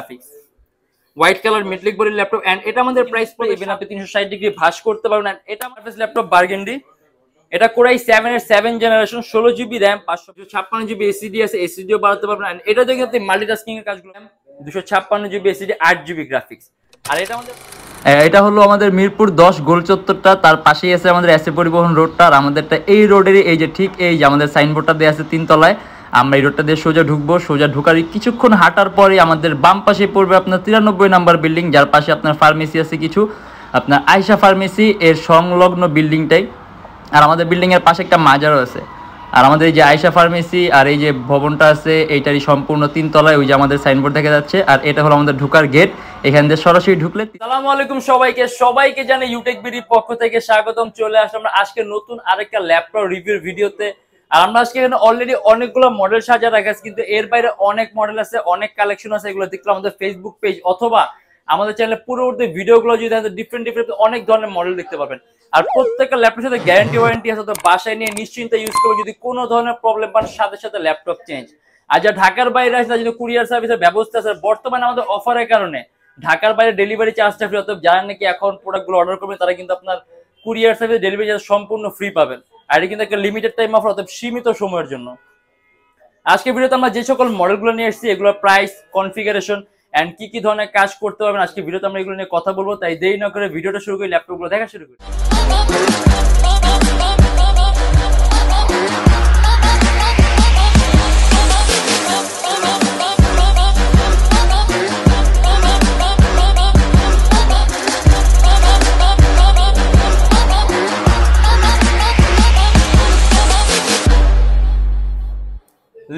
Graphics, white colour metallic body laptop and এটা আমাদের price পড়বে ইভেন আপনি 360 ডিগ্রি ভাঁজ করতে পারবেন। এন্ড এটা আমাদের ল্যাপটপ বার্গেন্ডি, এটা কোরাই 7 এর 7 generation, 16 GB RAM, 556 GB SSD আছে, এসএসডিও বাড়াতে পারবেন। এন্ড এটা দেখে আপনি মাল্টিটাস্কিং এর কাজগুলো 256 জিবি এসএসডি, 8 জিবি গ্রাফিক্স। আর এটা হলো আমাদের মিরপুর 10 গোল চত্বরটা, তার পাশেই আছে আমাদের এসএ পরিবহন রোডটা। আর আমাদেরটা এই রোডেরই এই যে ঠিক এই যে আমাদের সাইনবোর্ডটা দেওয়া আছে 3 তলায়, আমরা এই রোডটা দিয়ে সোজা ঢুকবো। সোজা ঢুকার কিছুক্ষণ হাঁটার পরে আমাদের বাম পাশে পড়বে আপনার 93 নাম্বার বিল্ডিং, যার পাশে আপনার ফার্মেসি আছে কিছু, আপনার আয়শা ফার্মেসি এর সংলগ্ন বিল্ডিংটাই। আর আমাদের বিল্ডিং এর পাশে একটা মাজারও আছে। আর আমাদের এই যে আয়শা ফার্মেসি আর এই যে ভবনটা আছে এইটারই সম্পূর্ণ 3 তলায় ওই যে আমাদের সাইনবোর্ড দেখা যাচ্ছে। আর এটা হলো আমাদের ঢোকার গেট, এখান দিয়ে সরাসরি ঢুকলে। আসসালামু আলাইকুম সবাইকে জানাই ইউটেকবিডির পক্ষ থেকে স্বাগতম। চলে আসলাম আমরা আজকে নতুন আরেকটা ল্যাপটপ রিভিউর ভিডিওতে। আর আমরা আজকে এখানে অলরেডি অনেকগুলো মডেল সাজা রাখা আছে, কিন্তু এর বাইরে অনেক মডেল আছে, অনেক কালেকশন আছে। এগুলো দেখলে আমাদের ফেসবুক পেজ অথবা আমাদের চ্যানেলে পূর্ববর্তী ভিডিওগুলো যদি ডিফারেন্ট অনেক ধরনের মডেল দেখতে পাবেন। আর প্রত্যেকটা ল্যাপটপের সাথে গ্যারান্টি ওয়ারেন্টি আছে, তো বাসায় নিয়ে নিশ্চিন্তে ইউজ করবে। যদি কোনো ধরনের প্রবলেম পান সাথে সাথে ল্যাপটপ চেঞ্জ। আর যা ঢাকার বাইরে আছে তার জন্য কুরিয়ার সার্ভিসের ব্যবস্থা আছে। বর্তমানে আমাদের অফারের কারণে ঢাকার বাইরে ডেলিভারি চার্জটা ফ্রি, অর্থাৎ যারা নাকি এখন প্রোডাক্টগুলো অর্ডার করবেন তারা কিন্তু আপনার কুরিয়ার সার্ভিস ডেলিভারি চার্জ সম্পূর্ণ ফ্রি পাবেন। আর এটা কিন্তু একটা লিমিটেড টাইম অফার, অর্থাৎ সীমিত সময়ের জন্য। আজকে ভিডিওতে আমরা যে সকল মডেলগুলো নিয়ে এসেছি এগুলোর প্রাইস, কনফিগারেশন এন্ড কি ধরনের কাজ করতে পারবেন আজকে ভিডিওতে আমরা এগুলো নিয়ে কথা বলবো। তাই দেরি না করে ভিডিওটা শুরু করি, ল্যাপটপগুলো দেখা শুরু করি।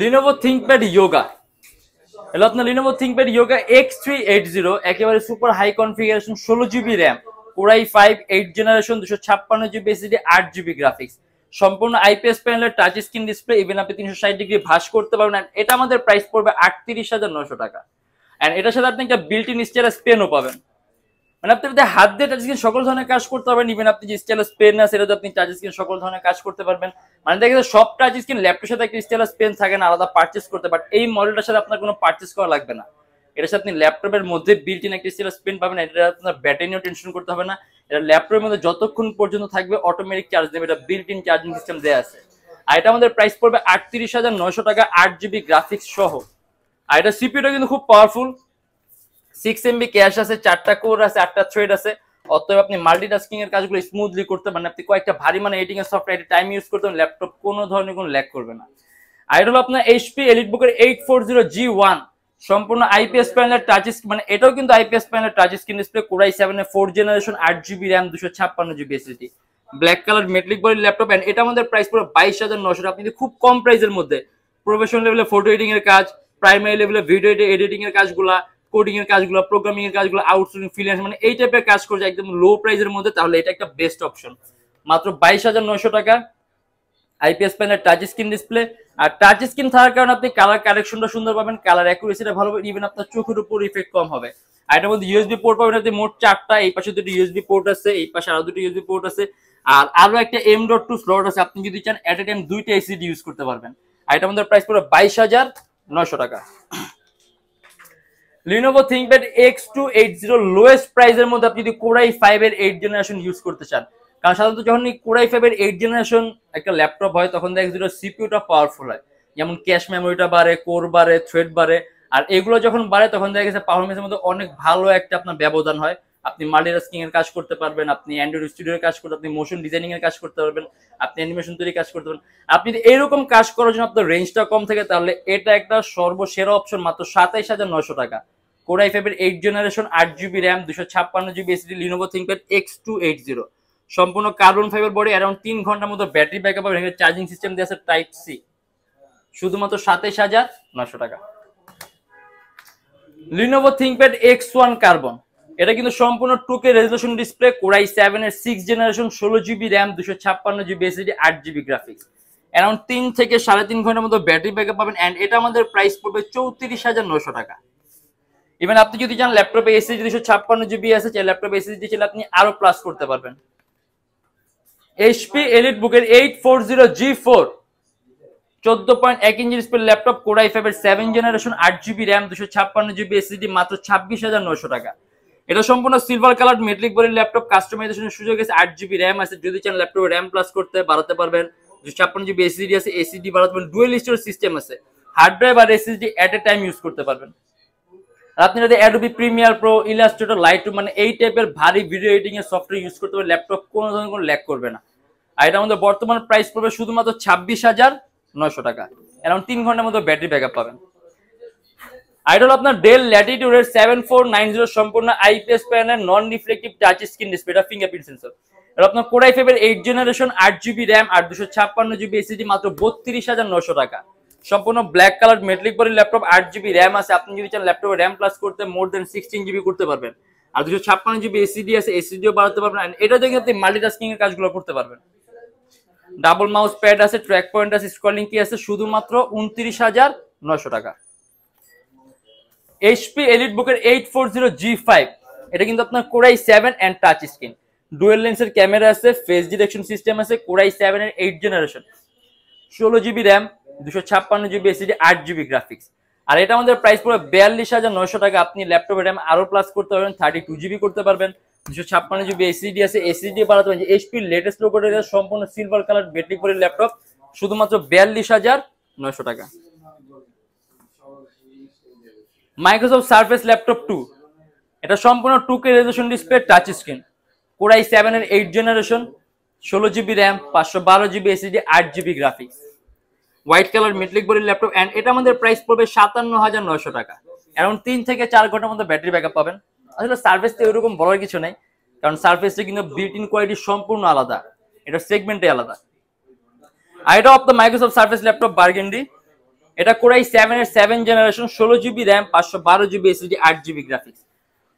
Lenovo ThinkPad Yoga, হলো আপনার Lenovo ThinkPad Yoga X380, একেবারে super high configuration, 16 GB RAM, core i 5 8 generation, 256 GB SSD, 8 GB graphics, সম্পূর্ণ আইপিএস প্যানেলের টাচ স্ক্রিন ডিসপ্লে, ইভেন আপনি 360 ডিগ্রি ভাঁজ করতে পারবেন। এটা আমাদের প্রাইস পড়বে 38,900 টাকা। এন্ড এটার সাথে আপনি একটা বিল্ট ইন স্টাইলাস পেনও পাবেন, মানে আপনি যদি হাত দিয়ে টাচ স্ক্রিন সকল ধরনের কাজ করতে পারবেন। ইভেন আপনি যে স্টাইলাস পেন আছে সেটাতে আপনি টাচ স্ক্রিন সকল ধরনের কাজ করতে পারবেন। মানে দেখা যায় সব টাচ স্ক্রিন ল্যাপটপের সাথে একটা স্টাইলাস পেন থাকে না, আলাদা পারচেজ করতে পারেন। এই মডেলটার সাথে আপনার কোনো পারচেজ করা লাগবে না, এটার সাথে আপনি ল্যাপটপের মধ্যে বিল্ট ইন একটা স্টাইলাস পেন পাবেন। এটা আপনার ব্যাটারি নিয়েও টেনশন করতে হবে না, এটা ল্যাপটপের মধ্যে যতক্ষণ পর্যন্ত থাকবে অটোমেটিক চার্জ দেবে, এটা বিল্ট ইন চার্জিং সিস্টেম দেওয়া আছে। আর এটা আমাদের প্রাইস পড়বে 38,900 টাকা, 8 জিবি গ্রাফিক্স সহ। আর এটা সিপিইউটা কিন্তু খুব পাওয়ারফুল, 6 MB ক্যাশ আছে, 4টা কোর আছে, 8টা থ্রেড আছে। অতএব আপনি মাল্টিটাস্কিং এর কাজগুলো স্মুথলি করতে পারেন। আপনি কয়েকটা ভারী মানে এডিটিং এর সফটওয়্যার টাইম ইউজ করতে পারেন, ল্যাপটপ কোনো ধরনের কোনো ল্যাগ করবে না। আর এটা হলো আপনার এইচপি এলিটবুকের 840G1, সম্পূর্ণ আইপিএস প্যানেলের টাচ স্ক্রিন, মানে এটাও কিন্তু আইপিএস প্যানেলের টাচ স্ক্রিন ডিসপ্লে, কোরাই 7 এর 4 generation, 8 GB RAM, 256 GB SSD, black colour metallic body laptop. And এটা আমাদের প্রাইস পুরো 22,900। আপনি খুব কম প্রাইসের মধ্যে প্রফেশনাল লেভেলে ফটো এডিটিং এর কাজ, প্রাইমারি লেভেলে ভিডিও এডিটিং এর কাজগুলা, কোডিং এর কাজগুলো, প্রোগ্রামিং এর কাজগুলো, আউটসোর্সিং, ফ্রিল্যান্স, মানে এই টাইপের কাজ করছে একদম লো প্রাইসের মধ্যে, তাহলে এটা একটা বেস্ট অপশন। মাত্র 22,900 টাকা, আইপিএস প্যানেলের টাচ স্ক্রিন ডিসপ্লে। আর টাচ স্ক্রিন থাকার কারণে আপনি কালার কারেকশনটা সুন্দর পাবেন, কালার অ্যাকুরেসিটা ভালো পাবেন, ইভেন আপনার চোখের উপর ইফেক্ট কম হবে। আর এটার মধ্যে ইউএসবি পোর্ট পাবেন আপনি মোট 4টা, এই পাশে 2টি ইউএসবি পোর্ট আছে, এই পাশে আরো 2টি ইউএসবি পোর্ট আছে, আর আরো একটা M.2 স্লট আছে। আপনি যদি চান এট এ টাইম 2টা এসএসডি ইউজ করতে পারবেন। আর এটা আমাদের প্রাইস পুরো 22,900 টাকা। Lenovo ThinkPad X280 লোয়েস্ট প্রাইসের মধ্যে আপনি যদি কোরাই 5 এর 8 জেনারেশন ইউজ করতে চান, কারণ সাধারণত যখন কোরাই 5 এর 8 জেনারেশন একটা ল্যাপটপ হয় তখন দেখা যায় সিপিইউটা পাওয়ারফুল হয়, যেমন ক্যাশ মেমোরিটা বাড়ে, কোর বাড়ে, থ্রেড বাড়ে। আর এগুলো যখন বাড়ে তখন দেখা গেছে পারফরমেন্সের মধ্যে অনেক ভালো একটা আপনার ব্যবধান হয়। আপনি মাল্টিটাস্কিং এর কাজ করতে পারবেন, আপনি অ্যান্ড্রয়েড স্টুডিওর কাজ করতে, আপনি মোশন ডিজাইনিং এর কাজ করতে পারবেন, আপনি অ্যানিমেশন তৈরি কাজ করতে পারবেন। আপনি এরকম কাজ করার জন্য আপনার রেঞ্জটা কম থাকে, তাহলে এটা একটা সর্বসেরা অপশন, মাত্র 27,900 টাকা। কোরাই 5 এর 8 generation, 8 GB RAM, 256 GB SSD, Lenovo ThinkPad X280, সম্পূর্ণ কার্বন ফাইবার বডি, অ্যারাউন্ড 3 ঘন্টার মতো ব্যাটারি ব্যাকআপ হবে। এখানে চার্জিং সিস্টেম দেওয়া আছে টাইপ সি, শুধুমাত্র 27,900 টাকা। Lenovo ThinkPad X1 কার্বন, এটা কিন্তু সম্পূর্ণ 2K রেজোলিউশন ডিসপ্লে, কোরাই 7 এর 6 generation, 16 GB RAM, 256 GB SSD, 8 GB graphics, around 3 থেকে 3.5 ঘন্টার মতো ব্যাটারি ব্যাকআপ পাবেন। এন্ড এটা আমাদের প্রাইস পড়বে 34,900 টাকা। ইভেন আপনি যদি চান ল্যাপটপে এসএসডি 256 জিবি আছে, চাই ল্যাপটপে এসএসডি চাইলে আপনি আরো প্লাস করতে পারবেন। HP এলিটবুকের 840G4, 14.1 inch display laptop core i5 এর 7 generation 8GB RAM 256GB SSD মাত্র 26,900 টাকা। এটা সম্পূর্ণ সিলভার কালার মেটালিক বডির ল্যাপটপ, কাস্টমাইজেশনের সুযোগ আছে, 8GB RAM আছে, যদি চান ল্যাপটপে RAM প্লাস করতে বাড়াতে পারবেন, 256GB SSD আছে, SSD বাড়াতে পারবেন, ডুয়াল স্টোরেজ সিস্টেম আছে, হার্ড ড্রাইভ আর SSD at a time use করতে পারবেন। আর আপনি যদি Adobe Premiere Pro, Illustrator, Lightroom মানে এই টাইপের ভারী ভিডিও এডিটিং এর সফটওয়্যার ইউজ করতে পারবেন, ল্যাপটপ কোনো ধরনের কোনো ল্যাগ করবে না। আর এটা আমাদের বর্তমান প্রাইস পড়বে শুধুমাত্র 26,900 টাকা। অ্যারাউন্ড 3 ঘন্টার মতো ব্যাটারি ব্যাকআপ পাবেন। আর এটা হলো আপনার ডেল ল্যাটিটিউডের 7490 সম্পূর্ণ আইপিএস প্যানেল নন রিফ্লেক্টিভ টাচ স্ক্রিন ডিসপ্লে, এটা ফিঙ্গারপ্রিন্ট সেন্সর। এটা আপনার কোর i5 এর 8 জেনারেশন 8GB RAM আর 256GB SSD মাত্র 32,900 টাকা। সম্পূর্ণ ব্ল্যাক কালার মেটালিক বডির ল্যাপটপ, 8GB RAM আছে, আপনি যদি চান ল্যাপটপে RAM প্লাস করতে মোর দেন 16GB করতে পারবেন। আর 256GB SSD আছে, SSDও বাড়াতে পারবেন। এটা দেখে আপনি মাল্টিটাস্কিং এর কাজগুলো করতে পারবেন। ডাবল মাউস প্যাড আছে, ট্র্যাক পয়েন্ট আছে, স্ক্রলিং কি আছে, শুধুমাত্র 29,900 টাকা। এইচপি এলিটবুকের 840G5, এটা কিন্তু আপনার core i7 and touch screen, dual লেন্সের ক্যামেরা আছে, ফেস ডিটেকশন সিস্টেম আছে, কোর i7 এর 8 generation, 16GB RAM, 256GB SSD, 8GB graphics. আর এটা আমাদের প্রাইস পড়বে 42,900 টাকা। আপনি ল্যাপটপে RAM আরো প্লাস করতে পারবেন, 32GB করতে পারবেন, 256GB SSD আছে, SSD বাড়াতে পারবেন। এইচপি লেটেস্ট লোগোর সম্পূর্ণ সিলভার কালার ব্যাটারি বডির ল্যাপটপ, শুধুমাত্র 42,900 টাকা। মাইক্রোসফট সারফেস ল্যাপটপ 2, এটা সম্পূর্ণ 2K resolution display, touch screen, core i7 এর 8 generation, 16GB RAM, 512GB SSD, 8GB graphics, white colour metallic বডির ল্যাপটপ। এন্ড এটা আমাদের প্রাইস পড়বে 57,900 টাকা। অ্যারাউন্ড 3 থেকে 4 ঘন্টার মধ্যে ব্যাটারি ব্যাকআপ পাবেন। আসলে সারফেসটা এরকম বলার কিছু নাই, কারণ সারফেসটা কিন্তু বিল্ট ইন কোয়ালিটি সম্পূর্ণ আলাদা, এটা সেগমেন্টে আলাদা। আর এটা of the Microsoft Surface laptop burgundy, এটা কোর i7 এর 7 generation, 16GB RAM, 512GB SSD, 8GB graphics.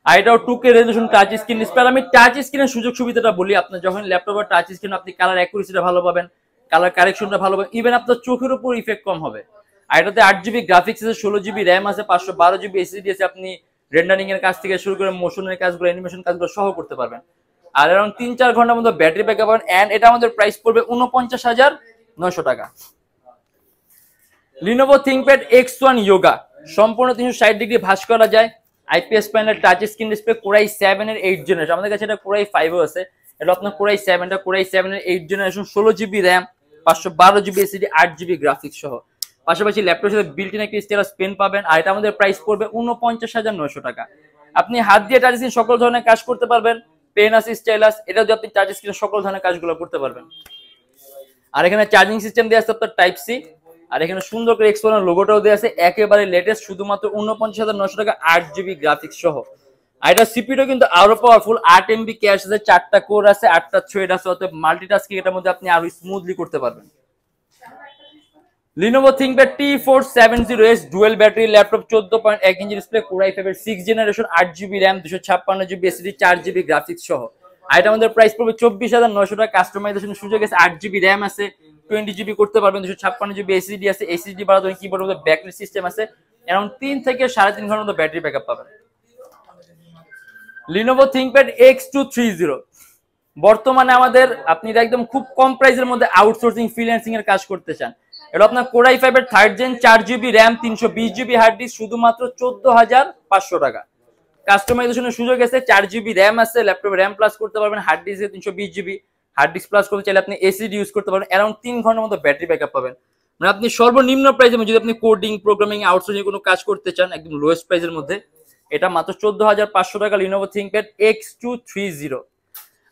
আর এটাও 2K resolution touch screen display. আমি টাচ স্ক্রিনের সুযোগ সুবিধাটা বলি, আপনি যখন ল্যাপটপের টাচ স্ক্রিন আপনি কালার অ্যাকুরেসিটা ভালো পাবেন, কালার কারেকশনটা ভালো পাবেন, ইভেন আপনার চোখের উপর ইফেক্ট কম হবে। আর এটাতে 8GB গ্রাফিক্স আছে, 16GB RAM আছে, 512GB SSD আছে, আপনি রেন্ডারিং এর কাজ থেকে শুরু করে মোশনের কাজগুলো, অ্যানিমেশন কাজগুলো সহ করতে পারবেন। আর অ্যারাউন্ড 3-4 ঘন্টার মধ্যে ব্যাটারি ব্যাকআপ পাবেন। এন্ড এটা আমাদের প্রাইস পড়বে 49,900 টাকা। লিনোভো থিংকপ্যাড X1 Yoga, সম্পূর্ণ 360 ডিগ্রি ভাঁজ করা যায়, IPS panel, touch screen display, core i7 এর 8 জেনারেশন। আমাদের কাছে এটা কোর i5 ও আছে, এটা আপনার কোর i7, টা কোর i7 এর 8 generation, 16GB RAM, 512GB SSD, 8GB graphics সহ। পাশাপাশি ল্যাপটপের সাথে বিল্ট ইন একটা স্টাইলাস পেন পাবেন। আর এটা আমাদের প্রাইস পড়বে 49,900 টাকা। আপনি হাত দিয়ে টাচ স্ক্রিন সকল ধরনের কাজ করতে পারবেন, পেন আছে, স্টাইলাস, এটা দিয়ে আপনি টাচ স্ক্রিন সকল ধরনের কাজগুলো করতে পারবেন। আর এখানে চার্জিং সিস্টেম দেওয়া আছে আপনার টাইপ সি, আর এখানে সুন্দর করে X1 এর লোগোটাও দেওয়া আছে, একেবারে লেটেস্ট, শুধুমাত্র 49,900 টাকা, 8GB গ্রাফিক্স সহ। আর এটা সিপিইউ কিন্তু আরো পাওয়ারফুল, 8MB ক্যাশ আছে, 4টা কোর আছে, 8টা থ্রেড আছে, অতএব মাল্টিটাস্কিং এটার মধ্যে আপনি আরো স্মুথলি করতে পারবেন। Lenovo ThinkPad T470S dual battery laptop, 14.1 inch display, core i5 এর 6 generation, 8GB RAM, 256GB SSD, 4GB graphics সহ। আর এটা আমাদের প্রাইস পড়বে 24,900 টাকা। কাস্টমাইজেশনের সুযোগ আছে, 8GB RAM আছে, 20GB করতে পারবেন, 256GB SSD আছে, SSD বাড়াতে পারবেন, কিবোর্ডের মধ্যে ব্যাকলাইট সিস্টেম আছে। অ্যারাউন্ড 3 থেকে 3.5 ঘন্টার মতো ব্যাটারি ব্যাকআপ পাবেন। লিনোভো থিংকপ্যাড X230, বর্তমানে আমাদের আপনি একদম খুব কম প্রাইসের মধ্যে আউটসোর্সিং, ফ্রিল্যান্সিং এর কাজ করতে চান, এটা আপনার কোর i5 এর 3rd gen, 4GB RAM, 320GB hard disk, শুধুমাত্র 14,500 টাকা। কাস্টমাইজেশনের সুযোগ আছে, 4GB RAM আছে, ল্যাপটপে RAM প্লাস করতে পারবেন, হার্ড ডিস্কে 320GB হার্ড ডিস্ক প্লাস করতে চাইলে আপনি এসএসডি ইউজ করতে পারবেন। অ্যারাউন্ড 3 ঘন্টার মতো ব্যাটারি ব্যাকআপ পাবেন। মানে আপনি সর্বনিম্ন প্রাইসে যদি আপনি কোডিং, প্রোগ্রামিং, আউটসোর্সিং কোনো কাজ করতে চান একদম লোয়েস্ট প্রাইসের মধ্যে, এটা মাত্র 14,500 টাকা। Lenovo ThinkPad X230।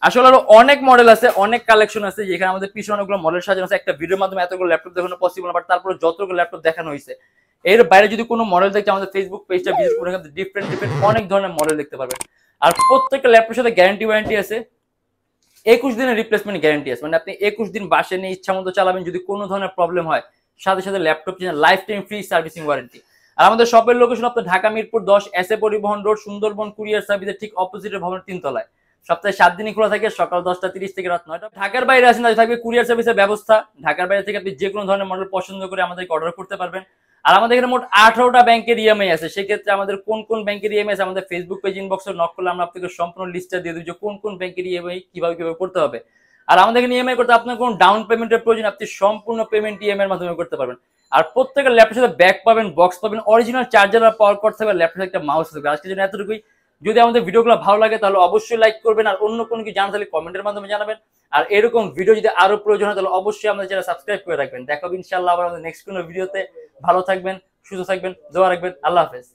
আসলে আরো অনেক মডেল আছে, অনেক কালেকশন আছে, যেখানে আমাদের পিছনে অনেকগুলো মডেল সাজানো আছে। একটা ভিডিওর মাধ্যমে এতগুলো ল্যাপটপ দেখানো পসিবল না, বাট তারপরে যতগুলো ল্যাপটপ দেখানো হয়েছে, এর বাইরে যদি কোনো মডেল দেখতে আমাদের ফেসবুক পেজটা ভিজিট করে ডিফারেন্ট অনেক ধরনের মডেল দেখতে পারবেন। আর প্রত্যেকটা ল্যাপটপের সাথে গ্যারান্টি ওয়ারেন্টি আছে, 21 দিনের রিপ্লেসমেন্ট গ্যারান্টি আছে। মানে আপনি 21 দিন বাসে নিয়ে ইচ্ছা মতো চালাবেন, যদি কোনো ধরনের প্রবলেম হয় সাথে সাথে laptop change, life time free servicing warranty. আর আমাদের শপের লোকেশন আপনার Dhaka Mirpur 10 SA Paribahan road, Sundarban courier সার্ভিসের ঠিক অপোজিটের ভবনের 3 তলায়। সপ্তাহে 7 দিনই খোলা থাকে, সকাল 10টা 30 থেকে রাত 9টা। ঢাকার বাইরে আসেন তাহলে থাকবে কুরিয়ার সার্ভিসের ব্যবস্থা। ঢাকার বাইরে থেকে আপনি যে কোনো ধরনের মডেল পছন্দ করে আমাদেরকে অর্ডার করতে পারবেন। আর আমাদের এখানে মোট 18টা ব্যাংকের ইএমআই আছে। সেক্ষেত্রে আমাদের কোন কোন ব্যাংকের ইএমআই আছে আমাদের ফেসবুক পেজ ইনবক্সে নক করলে আমরা আপনাকে সম্পূর্ণ লিস্টটা দিয়ে দিই যে কোন কোন ব্যাংকের ইএমআই কিভাবে করতে হবে। আর আমাদের এখানে ইএমআই করতে আপনার কোনো ডাউন পেমেন্টের প্রয়োজন, আপনি সম্পূর্ণ পেমেন্ট ইএমআই এর মাধ্যমে করতে পারবেন। আর প্রত্যেকের ল্যাপটপের সাথে ব্যাগ পাবেন, বক্স পাবেন, অরিজিনাল চার্জার আর পাওয়ার কর্ড থাকবে, ল্যাপটপে একটা মাউস থাকবে। আজকের জন্য এতটুকুই। যদি আমাদের ভিডিওগুলো ভালো লাগে তাহলে অবশ্যই লাইক করবেন, আর অন্য কোনো কিছু জানা থাকলে কমেন্টের মাধ্যমে জানাবেন। আর এরকম ভিডিও যদি আরো প্রয়োজন হয় তাহলে অবশ্যই আমাদের চ্যানেল সাবস্ক্রাইব করে রাখবেন। দেখা হবে ইনশাআল্লাহ আবার আমাদের নেক্সট কোনো ভিডিওতে। ভালো থাকবেন, সুস্থ থাকবেন, দোয়া রাখবেন। আল্লাহ হাফেজ।